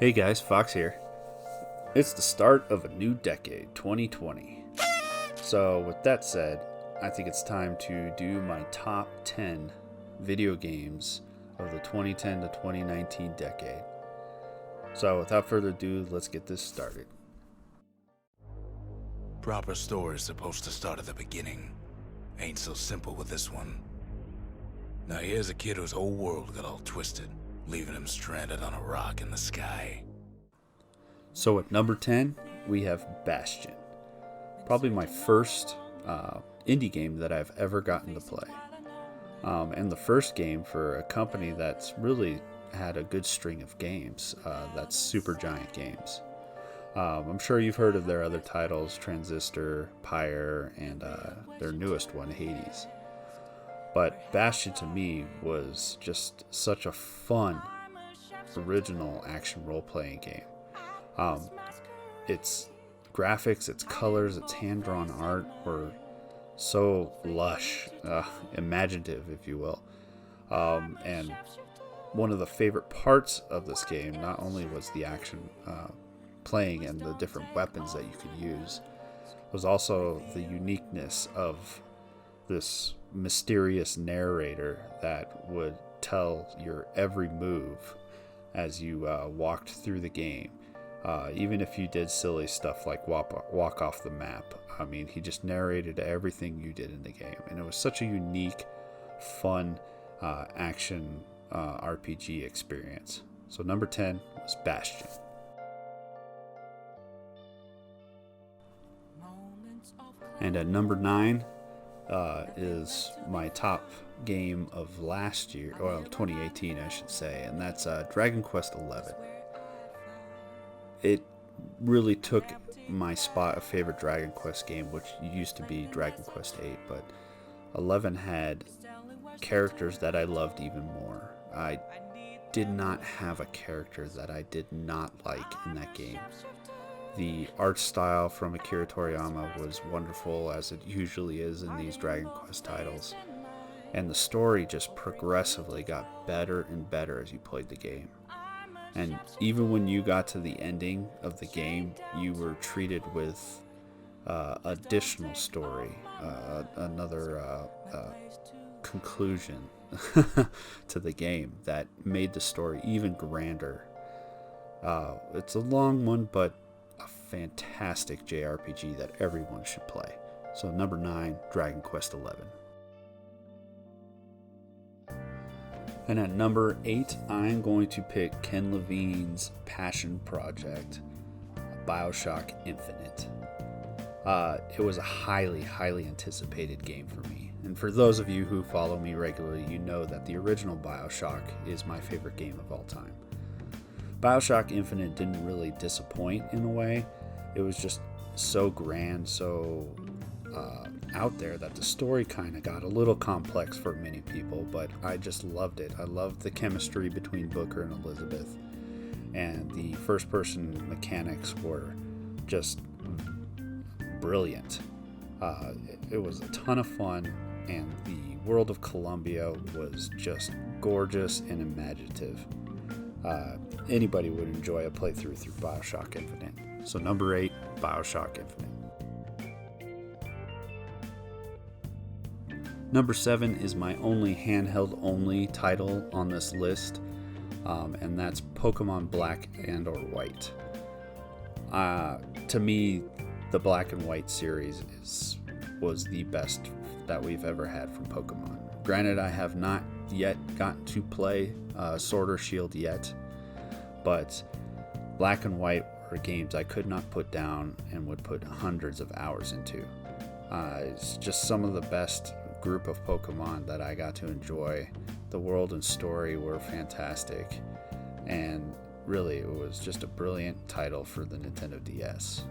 Hey guys, Foxx here. It's the start of a new decade, 2020. So with that said, I think it's time to do my top 10 video games of the 2010 to 2019 decade. So without further ado, let's get this started. Proper story is supposed to start at the beginning. Ain't so simple with this one. Now here's a kid whose whole world got all twisted, leaving him stranded on a rock in the sky. So at number 10, we have Bastion. Probably my first indie game that I've ever gotten to play. And the first game for a company that's really had a good string of games. That's Supergiant Games. I'm sure you've heard of their other titles, Transistor, Pyre, and their newest one, Hades. But Bastion to me was just such a fun, original action role-playing game. Its graphics, its colors, its hand-drawn art were so lush, imaginative, if you will. And one of the favorite parts of this game not only was the action playing and the different weapons that you could use, was also the uniqueness of this mysterious narrator that would tell your every move as you walked through the game. Even if you did silly stuff like walk off the map, I mean, he just narrated everything you did in the game. And it was such a unique, fun action RPG experience. So number 10 was Bastion. And at number 9 is my top game of last year, well, 2018 I should say, and that's Dragon Quest XI. It really took my spot of favorite Dragon Quest game, which used to be Dragon Quest VIII, but 11 had characters that I loved even more. I did not have a character that I did not like in that game. The art style from Akira Toriyama was wonderful, as it usually is in these Dragon Quest titles, and the story just progressively got better and better as you played the game. And even when you got to the ending of the game, you were treated with additional story, another conclusion to the game that made the story even grander. It's a long one, but a fantastic JRPG that everyone should play. So number 9, Dragon Quest XI. And at number 8, I'm going to pick Ken Levine's passion project, BioShock Infinite. It was a highly, highly anticipated game for me. And for those of you who follow me regularly, you know that the original BioShock is my favorite game of all time. BioShock Infinite didn't really disappoint in a way. It was just so grand, so out there that the story kind of got a little complex for many people, but I just loved it. I loved the chemistry between Booker and Elizabeth, and the first-person mechanics were just brilliant. It was a ton of fun, and the world of Columbia was just gorgeous and imaginative. Anybody would enjoy a playthrough through BioShock Infinite. So number 8, BioShock Infinite. Number 7 is my only handheld-only title on this list, and that's Pokemon Black and or White. To me, the Black and White series was the best that we've ever had from Pokemon. Granted, I have not yet gotten to play Sword or Shield yet, but Black and White were games I could not put down and would put hundreds of hours into. It's just some of the best group of Pokemon that I got to enjoy. The world and story were fantastic, and really it was just a brilliant title for the Nintendo DS.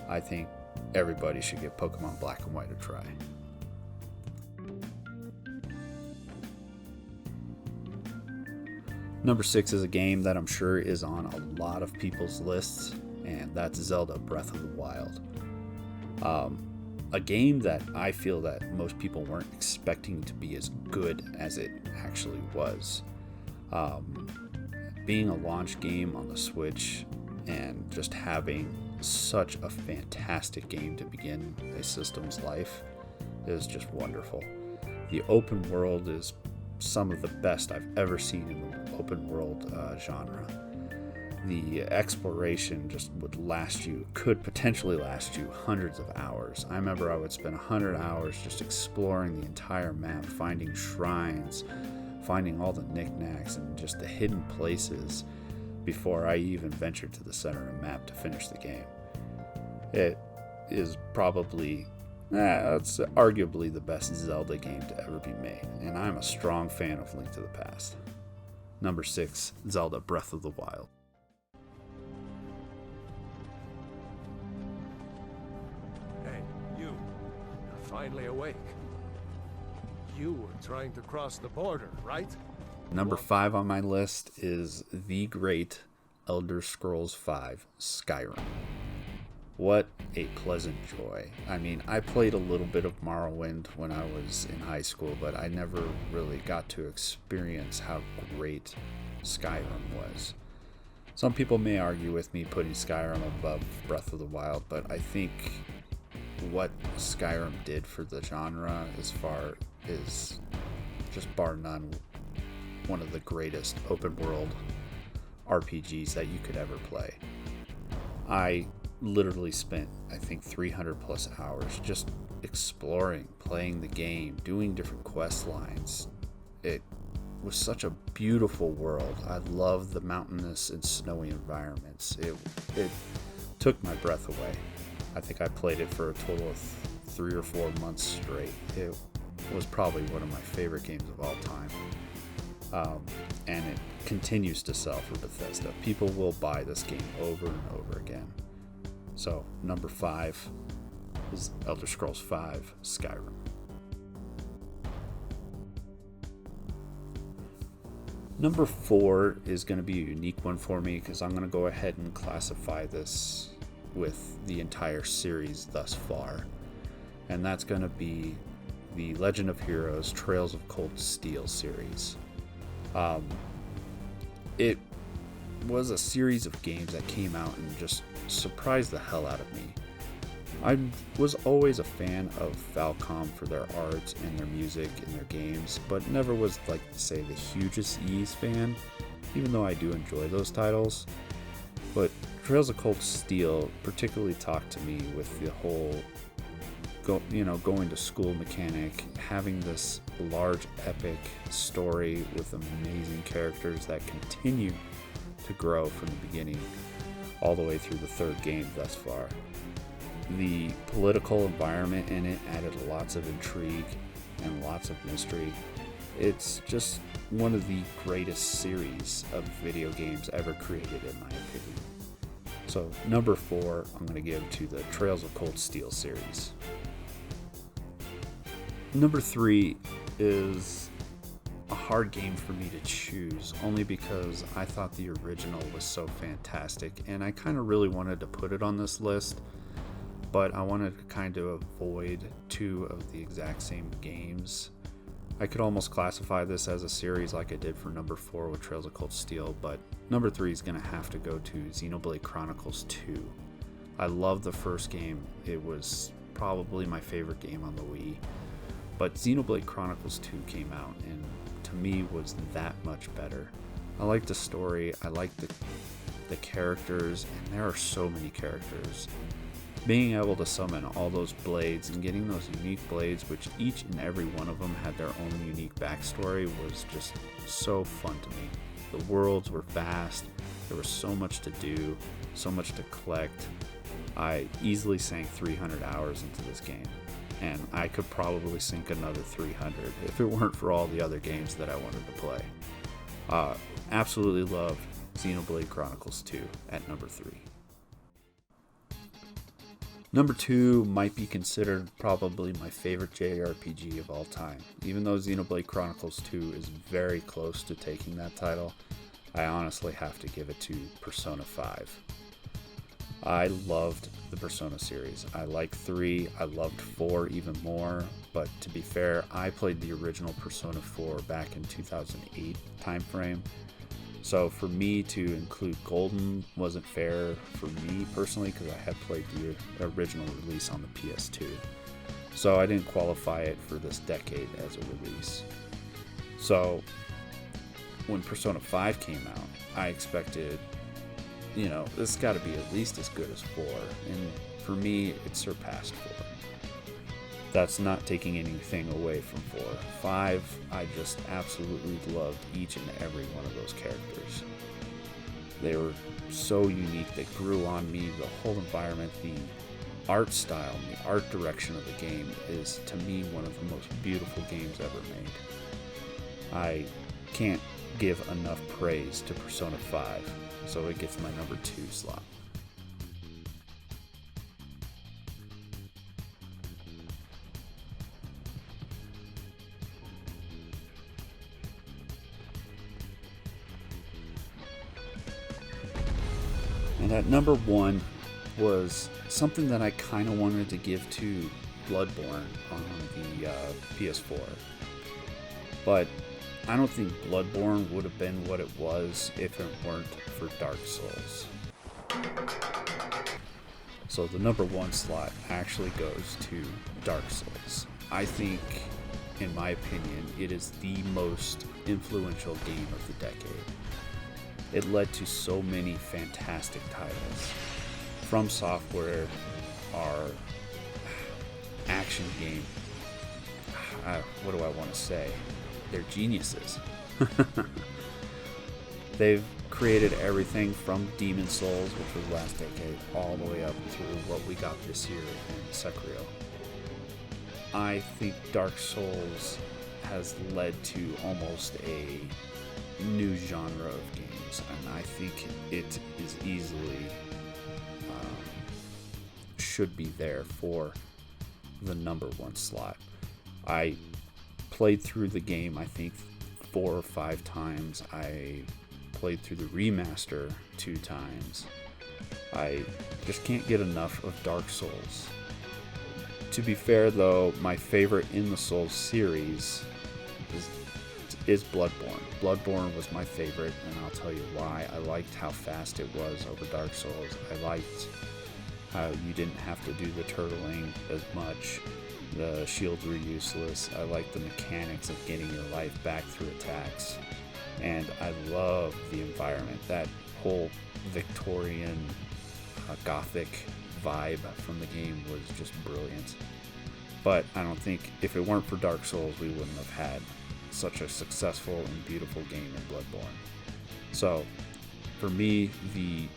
I think everybody should give Pokemon Black and White a try. Number 6 is a game that I'm sure is on a lot of people's lists, and that's Zelda Breath of the Wild. A game that I feel that most people weren't expecting to be as good as it actually was. being a launch game on the Switch and just having such a fantastic game to begin a system's life is just wonderful. The open world is some of the best I've ever seen in the open world genre. The exploration just could potentially last you hundreds of hours. I remember I would spend 100 hours just exploring the entire map, finding shrines, finding all the knickknacks and just the hidden places before I even ventured to the center of the map to finish the game. It is probably, it's arguably the best Zelda game to ever be made, and I'm a strong fan of Link to the Past. Number 6, Zelda Breath of the Wild. Hey, you. You're finally awake. You were trying to cross the border, right? Number 5 on my list is the great Elder Scrolls V Skyrim. What a pleasant joy. I mean, I played a little bit of Morrowind when I was in high school, but I never really got to experience how great Skyrim was. Some people may argue with me putting Skyrim above Breath of the Wild, but I think what Skyrim did for the genre is just bar none one of the greatest open world RPGs that you could ever play. I literally spent, I think, 300 plus hours just exploring, playing the game, doing different quest lines. It was such a beautiful world. I loved the mountainous and snowy environments. It took my breath away. I think I played it for a total of 3 or 4 months straight. It was probably one of my favorite games of all time. And it continues to sell for Bethesda. People will buy this game over and over again. So, number 5 is Elder Scrolls V Skyrim. Number 4 is going to be a unique one for me because I'm going to go ahead and classify this with the entire series thus far. And that's going to be the Legend of Heroes Trails of Cold Steel series. It was a series of games that came out and just surprised the hell out of me. I was always a fan of Falcom for their art and their music and their games, but never was, like, say, the hugest Ys fan, even though I do enjoy those titles. But Trails of Cold Steel particularly talked to me with the whole going to school mechanic, having this large epic story with amazing characters that continue to grow from the beginning all the way through the 3rd game thus far. The political environment in it added lots of intrigue and lots of mystery. It's just one of the greatest series of video games ever created, in my opinion. So number 4, I'm going to give to the Trails of Cold Steel series. Number 3 is a hard game for me to choose, only because I thought the original was so fantastic, and I kind of really wanted to put it on this list, but I wanted to kind of avoid 2 of the exact same games. I could almost classify this as a series like I did for number 4 with Trails of Cold Steel, but number 3 is going to have to go to Xenoblade Chronicles 2. I love the first game. It was probably my favorite game on the Wii. But Xenoblade Chronicles 2 came out and to me was that much better. I like the story, I like the characters, and there are so many characters. Being able to summon all those blades and getting those unique blades, which each and every one of them had their own unique backstory, was just so fun to me. The worlds were vast, there was so much to do, so much to collect. I easily sank 300 hours into this game. And I could probably sink another 300 if it weren't for all the other games that I wanted to play. Absolutely loved Xenoblade Chronicles 2 at number 3. Number 2 might be considered probably my favorite JRPG of all time. Even though Xenoblade Chronicles 2 is very close to taking that title, I honestly have to give it to Persona 5. I loved the Persona series. I liked 3, I loved 4 even more, but to be fair, I played the original Persona 4 back in 2008 timeframe, So for me to include Golden wasn't fair for me personally, because I had played the original release on the PS2. So I didn't qualify it for this decade as a release. So when Persona 5 came out, I expected, this got to be at least as good as 4. And for me, it surpassed 4. That's not taking anything away from 4. 5, I just absolutely loved each and every one of those characters. They were so unique, they grew on me. The whole environment, the art style, and the art direction of the game is, to me, one of the most beautiful games ever made. I can't give enough praise to Persona 5, so it gets my number 2 slot. And at number 1 was something that I kind of wanted to give to Bloodborne on the PS4. But I don't think Bloodborne would have been what it was if it weren't for Dark Souls. So the number 1 slot actually goes to Dark Souls. I think, in my opinion, it is the most influential game of the decade. It led to so many fantastic titles. From Software, our action game, what do I want to say? They're geniuses. They've created everything from Demon Souls, which was last decade, all the way up through what we got this year in Sekiro. I think Dark Souls has led to almost a new genre of games, and I think it is easily should be there for the number 1 slot. I played through the game, I think 4 or 5 times. I played through the remaster 2 times. I just can't get enough of Dark Souls. To be fair though, my favorite in the Souls series is Bloodborne. Bloodborne was my favorite, and I'll tell you why. I liked how fast it was over Dark Souls. I liked how you didn't have to do the turtling as much. The shields were useless. I liked the mechanics of getting your life back through attacks. And I love the environment. That whole Victorian Gothic vibe from the game was just brilliant. But I don't think, if it weren't for Dark Souls, we wouldn't have had such a successful and beautiful game in Bloodborne. So, for me, the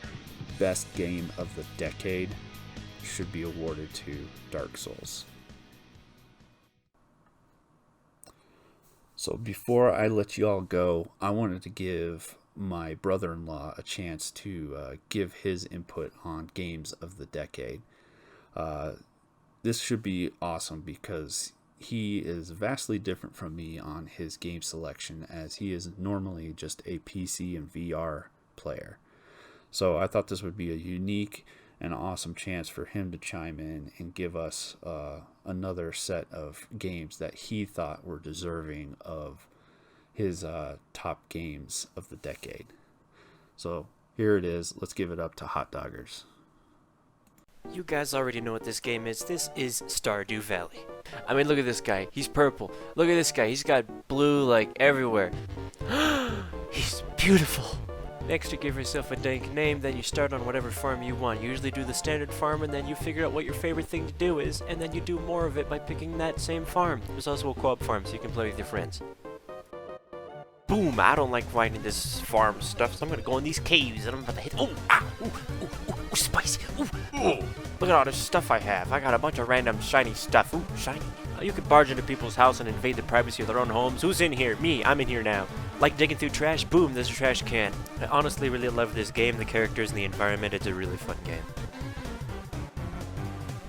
best game of the decade should be awarded to Dark Souls. So before I let you all go, I wanted to give my brother-in-law a chance to give his input on games of the decade. This should be awesome because he is vastly different from me on his game selection, as he is normally just a PC and VR player. So I thought this would be a unique and awesome chance for him to chime in and give us another set of games that he thought were deserving of his top games of the decade. So here it is. Let's give it up to HOTdOGRs. You guys already know what this game is. This is Stardew Valley. I mean, look at this guy. He's purple. Look at this guy. He's got blue, like, everywhere. He's beautiful. Next, you give yourself a dank name, then you start on whatever farm you want. You usually do the standard farm, and then you figure out what your favorite thing to do is, and then you do more of it by picking that same farm. There's also a co-op farm, so you can play with your friends. Boom! I don't like finding this farm stuff, so I'm gonna go in these caves, and I'm about to hit. Oh! Ah! Ooh! Ooh! Ooh! Ooh! Spicy! Ooh! Ooh! Look at all this stuff I have. I got a bunch of random shiny stuff. Ooh! Shiny! You can barge into people's house and invade the privacy of their own homes. Who's in here? Me! I'm in here now. Like digging through trash? Boom! There's a trash can. I honestly really love this game, the characters, and the environment. It's a really fun game.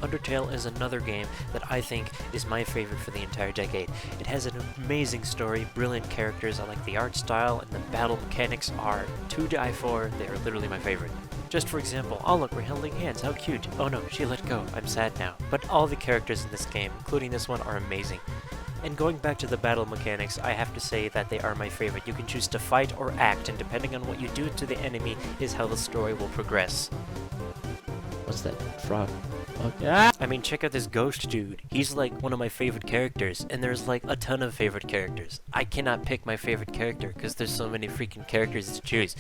Undertale is another game that I think is my favorite for the entire decade. It has an amazing story, brilliant characters, I like the art style, and the battle mechanics are to die for. They are literally my favorite. Just for example, oh look, we're holding hands, how cute. Oh no, she let go, I'm sad now. But all the characters in this game, including this one, are amazing. And going back to the battle mechanics, I have to say that they are my favorite. You can choose to fight or act, and depending on what you do to the enemy is how the story will progress. What's that? Frog. Oh, yeah. I mean, check out this ghost dude. He's like one of my favorite characters, and there's like a ton of favorite characters. I cannot pick my favorite character because there's so many freaking characters to choose.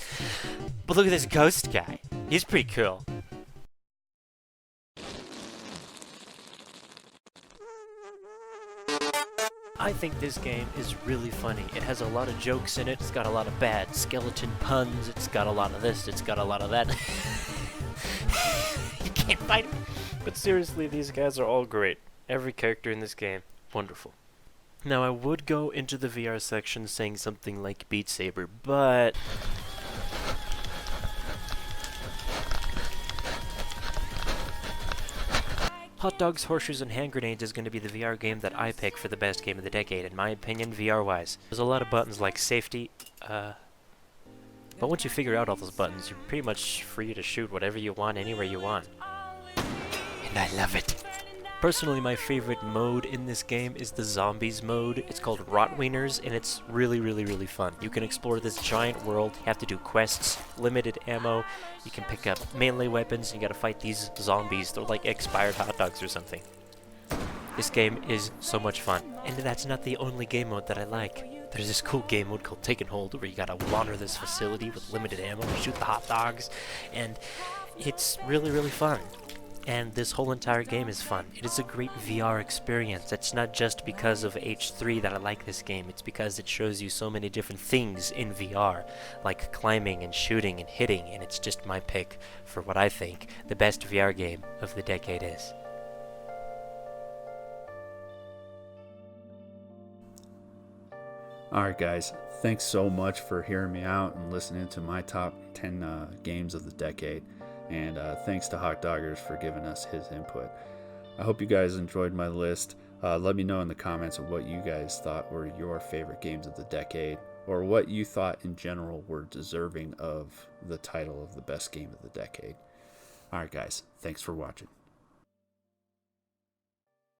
But look at this ghost guy. He's pretty cool. I think this game is really funny. It has a lot of jokes in it. It's got a lot of bad skeleton puns. It's got a lot of this. It's got a lot of that. You can't fight it. But seriously, these guys are all great. Every character in this game, wonderful. Now, I would go into the VR section saying something like Beat Saber, but Hot Dogs, Horseshoes, and Hand Grenades is going to be the VR game that I pick for the best game of the decade, in my opinion, VR-wise. There's a lot of buttons like safety, but once you figure out all those buttons, you're pretty much free to shoot whatever you want, anywhere you want. And I love it. Personally, my favorite mode in this game is the Zombies mode. It's called Rotwieners, and it's really, really, really fun. You can explore this giant world, you have to do quests, limited ammo, you can pick up melee weapons, and you gotta fight these zombies. They're like expired hot dogs or something. This game is so much fun. And that's not the only game mode that I like. There's this cool game mode called Take and Hold, where you gotta wander this facility with limited ammo and shoot the hot dogs, and it's really, really fun. And this whole entire game is fun. It is a great VR experience. It's not just because of H3 that I like this game. It's because it shows you so many different things in VR, like climbing and shooting and hitting, and it's just my pick for what I think the best VR game of the decade is. Alright guys, thanks so much for hearing me out and listening to my top 10 games of the decade. And thanks to HOTdOGRs for giving us his input. I hope you guys enjoyed my list. Let me know in the comments of what you guys thought were your favorite games of the decade, or what you thought in general were deserving of the title of the best game of the decade. Alright guys, thanks for watching.